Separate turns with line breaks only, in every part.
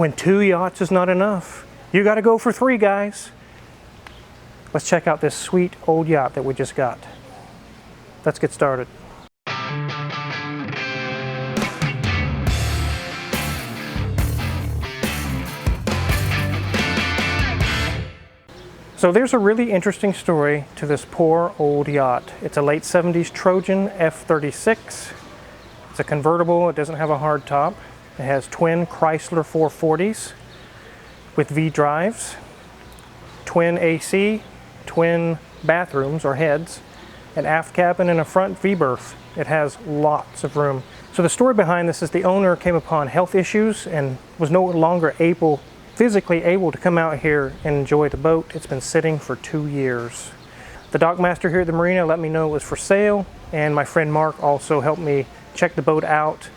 When 2 yachts is not enough, you got to go for 3, guys. Let's check out this sweet old yacht that we just got. Let's get started. So there's a really interesting story to this poor old yacht. It's a late 70s Trojan F36. It's a convertible. It doesn't have a hard top. It has twin Chrysler 440s with V drives, twin AC, twin bathrooms or heads, an aft cabin and a front V berth. It has lots of room. So the story behind this is the owner came upon health issues and was no longer physically able to come out here and enjoy the boat. It's been sitting for 2 years. The dockmaster here at the marina let me know it was for sale, and my friend Mark also helped me check the boat out.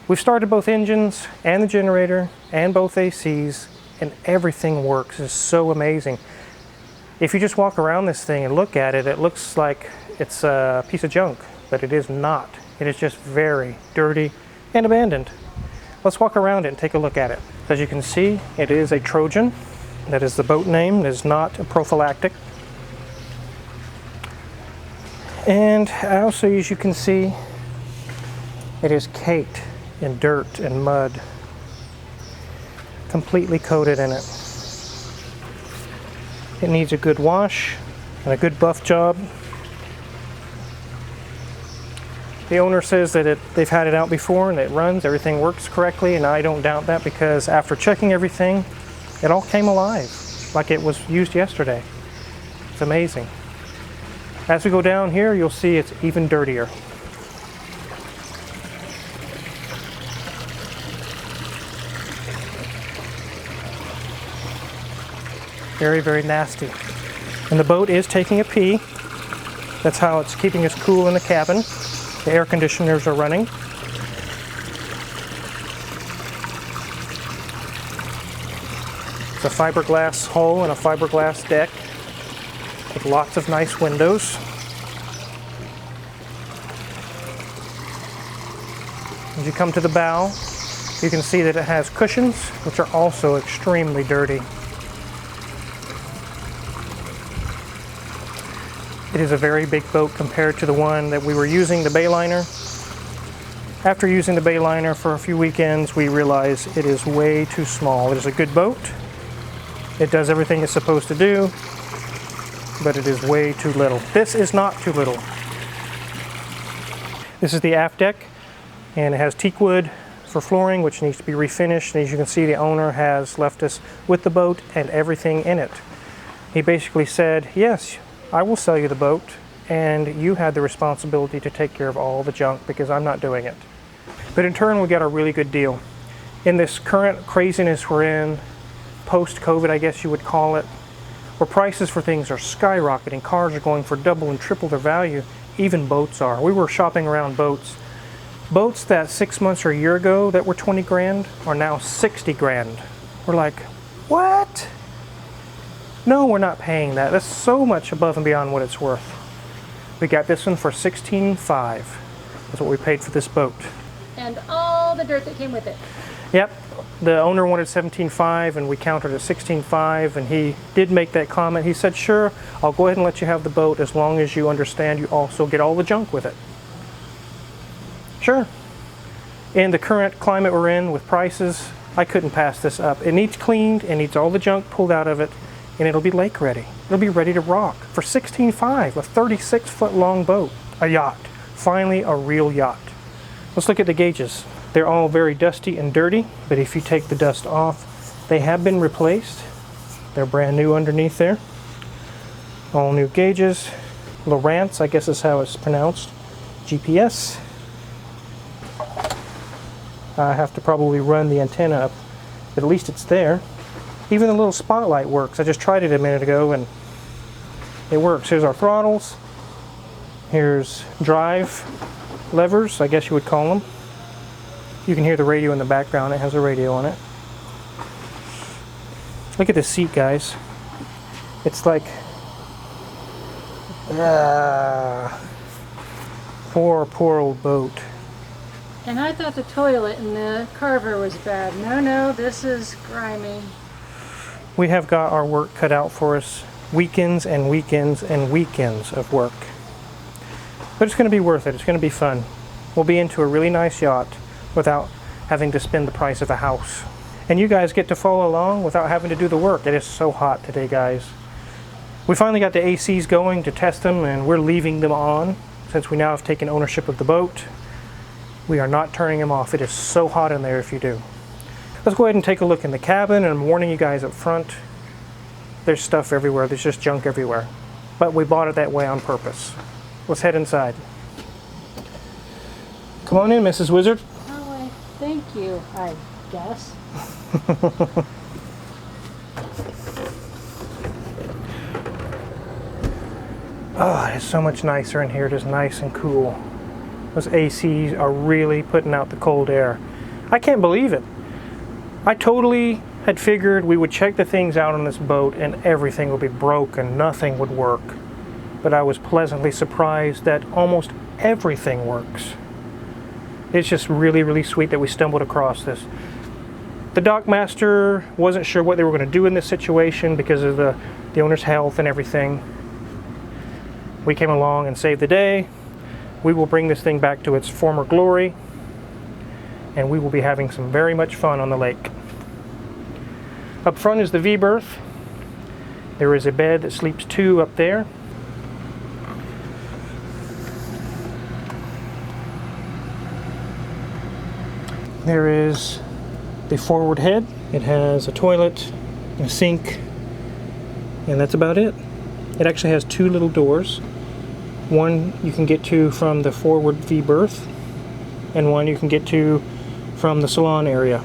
We've started both engines and the generator and both ACs, and everything works. It's so amazing. If you just walk around this thing and look at it, it looks like it's a piece of junk, but it is not. It is just very dirty and abandoned. Let's walk around it and take a look at it. As you can see, it is a Trojan. That is the boat name. It is not a prophylactic. And also, as you can see, it is caked in dirt and mud, completely coated in it. It needs a good wash and a good buff job. The owner says that they've had it out before and it runs, everything works correctly, and I don't doubt that because after checking everything, it all came alive like it was used yesterday. It's amazing. As we go down here, you'll see it's even dirtier. Very, very nasty. And the boat is taking a pee. That's how it's keeping us cool in the cabin. The air conditioners are running. It's a fiberglass hull and a fiberglass deck with lots of nice windows. As you come to the bow, you can see that it has cushions, which are also extremely dirty. It is a very big boat compared to the one that we were using, the Bayliner. After using the Bayliner for a few weekends, we realized it is way too small. It is a good boat. It does everything it's supposed to do, but it is way too little. This is not too little. This is the aft deck, and it has teak wood for flooring, which needs to be refinished. And as you can see, the owner has left us with the boat and everything in it. He basically said, yes, I will sell you the boat, and you had the responsibility to take care of all the junk because I'm not doing it. But in turn, we got a really good deal. In this current craziness we're in, post-COVID, I guess you would call it, where prices for things are skyrocketing, cars are going for double and triple their value, even boats are. We were shopping around boats. Boats that 6 months or a year ago that were 20 grand are now 60 grand. We're like, what? No, we're not paying that. That's so much above and beyond what it's worth. We got this one for $16,500. That's what we paid for this boat.
And all the dirt that came with it.
Yep. The owner wanted $17,500 and we countered at $16,500, and he did make that comment. He said, sure, I'll go ahead and let you have the boat as long as you understand you also get all the junk with it. Sure. In the current climate we're in with prices, I couldn't pass this up. It needs cleaned, it needs all the junk pulled out of it, and it'll be lake ready. It'll be ready to rock for $16,500, a 36-foot long boat, a yacht. Finally, a real yacht. Let's look at the gauges. They're all very dusty and dirty, but if you take the dust off, they have been replaced. They're brand new underneath there. All new gauges. Lowrance, I guess is how it's pronounced. GPS. I have to probably run the antenna up, but at least it's there. Even the little spotlight works. I just tried it a minute ago and it works. Here's our throttles. Here's drive levers, I guess you would call them. You can hear the radio in the background. It has a radio on it. Look at this seat, guys. It's like, poor old boat.
And I thought the toilet in the Carver was bad. No, no, this is grimy.
We have got our work cut out for us. Weekends and weekends and weekends of work. But it's going to be worth it. It's going to be fun. We'll be into a really nice yacht without having to spend the price of a house. And you guys get to follow along without having to do the work. It is so hot today, guys. We finally got the ACs going to test them, and we're leaving them on since we now have taken ownership of the boat. We are not turning them off. It is so hot in there if you do. Let's go ahead and take a look in the cabin, and I'm warning you guys up front. There's stuff everywhere. There's just junk everywhere. But we bought it that way on purpose. Let's head inside. Come on in, Mrs. Wizard.
Oh, thank you, I guess.
Oh, it's so much nicer in here. It is nice and cool. Those ACs are really putting out the cold air. I can't believe it. I totally had figured we would check the things out on this boat and everything would be broken, nothing would work. But I was pleasantly surprised that almost everything works. It's just really, really sweet that we stumbled across this. The dockmaster wasn't sure what they were going to do in this situation because of the owner's health and everything. We came along and saved the day. We will bring this thing back to its former glory, and we will be having some very much fun on the lake. Up front is the V-berth. There is a bed that sleeps two up there. There is the forward head. It has a toilet, a sink, and that's about it. It actually has two little doors. One you can get to from the forward V-berth, and one you can get to from the salon area.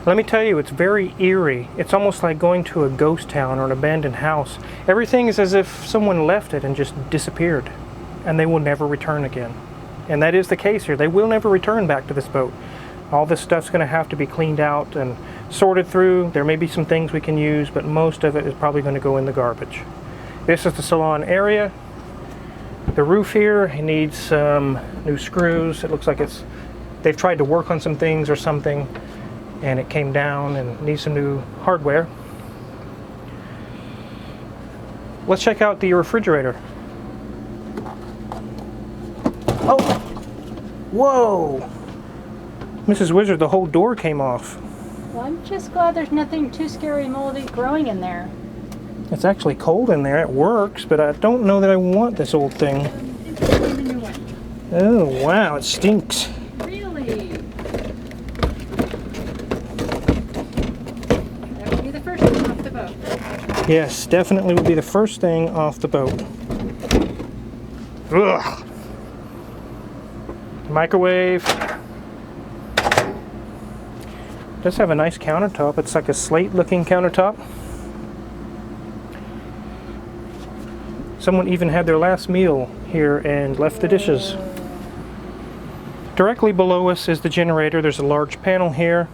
Let me tell you, it's very eerie. It's almost like going to a ghost town or an abandoned house. Everything is as if someone left it and just disappeared, and they will never return again. And that is the case here. They will never return back to this boat. All this stuff's going to have to be cleaned out and sorted through. There may be some things we can use, but most of it is probably going to go in the garbage. This is the salon area. The roof here needs some new screws. It looks like they've tried to work on some things or something, and it came down and needs some new hardware. Let's check out the refrigerator. Oh! Whoa! Mrs. Wizard, the whole door came off.
Well, I'm just glad there's nothing too scary moldy growing in there.
It's actually cold in there. It works, but I don't know that I want this old thing. Oh, wow, it stinks.
Really? That would be the first one off the boat.
Yes, definitely would be the first thing off the boat. Ugh. Microwave. Does have a nice countertop. It's like a slate-looking countertop. Someone even had their last meal here and left the dishes. Directly below us is the generator. There's a large panel here.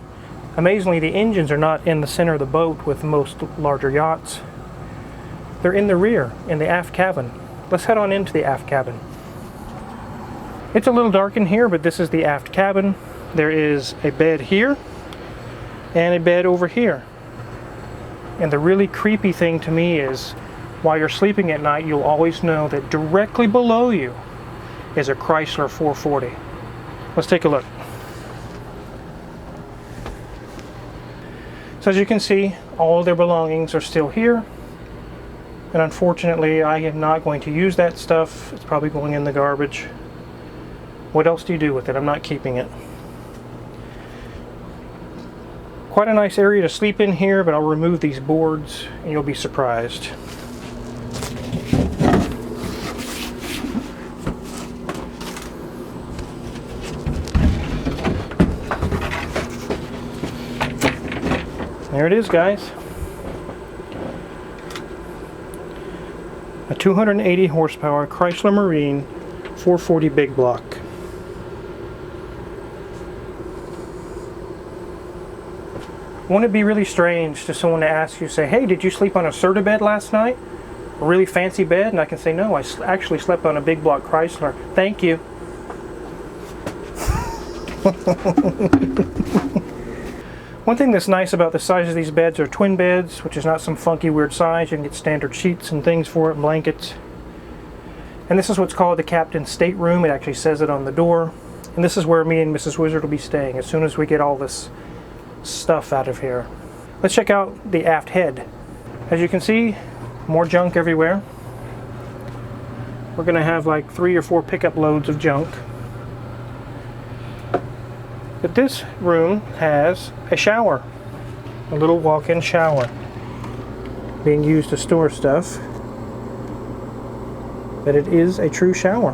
Amazingly, the engines are not in the center of the boat with most larger yachts. They're in the rear, in the aft cabin. Let's head on into the aft cabin. It's a little dark in here, but this is the aft cabin. There is a bed here and a bed over here. And the really creepy thing to me is, while you're sleeping at night, you'll always know that directly below you is a Chrysler 440. Let's take a look. So as you can see, all of their belongings are still here. And unfortunately, I am not going to use that stuff. It's probably going in the garbage. What else do you do with it? I'm not keeping it. Quite a nice area to sleep in here, but I'll remove these boards and you'll be surprised. There it is, guys. A 280 horsepower Chrysler Marine 440 big block. Won't it be really strange to someone to ask you, say, hey, did you sleep on a Serta bed last night? A really fancy bed? And I can say, no, I actually slept on a big block Chrysler. Thank you. One thing that's nice about the size of these beds are twin beds, which is not some funky weird size. You can get standard sheets and things for it, blankets. And this is what's called the captain's stateroom. It actually says it on the door. And this is where me and Mrs. Wizard will be staying as soon as we get all this stuff out of here. Let's check out the aft head. As you can see, more junk everywhere. We're going to have like 3 or 4 pickup loads of junk. But this room has a shower, a little walk-in shower being used to store stuff. But it is a true shower.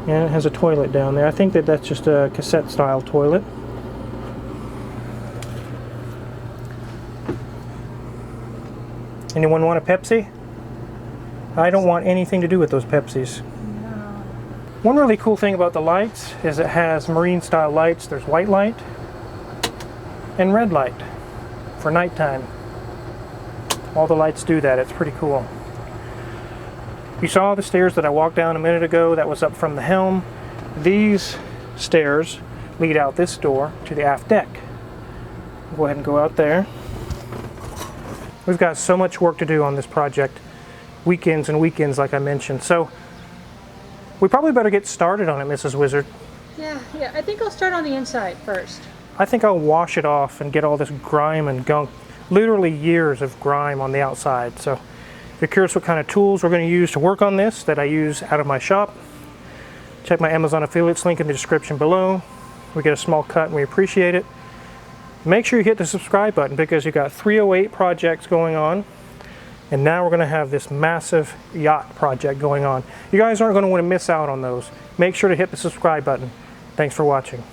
And it has a toilet down there. I think that that's just a cassette style toilet. Anyone want a Pepsi? I don't want anything to do with those Pepsis. One really cool thing about the lights is it has marine style lights. There's white light and red light for nighttime. All the lights do that. It's pretty cool. You saw the stairs that I walked down a minute ago. That was up from the helm. These stairs lead out this door to the aft deck. Go ahead and go out there. We've got so much work to do on this project. Weekends and weekends, like I mentioned. So we probably better get started on it, Mrs. Wizard.
Yeah, I think I'll start on the inside first.
I think I'll wash it off and get all this grime and gunk, literally years of grime on the outside. So if you're curious what kind of tools we're going to use to work on this that I use out of my shop, check my Amazon affiliates link in the description below. We get a small cut and we appreciate it. Make sure you hit the subscribe button because you've got 308 projects going on. And now we're going to have this massive yacht project going on. You guys aren't going to want to miss out on those. Make sure to hit the subscribe button. Thanks for watching.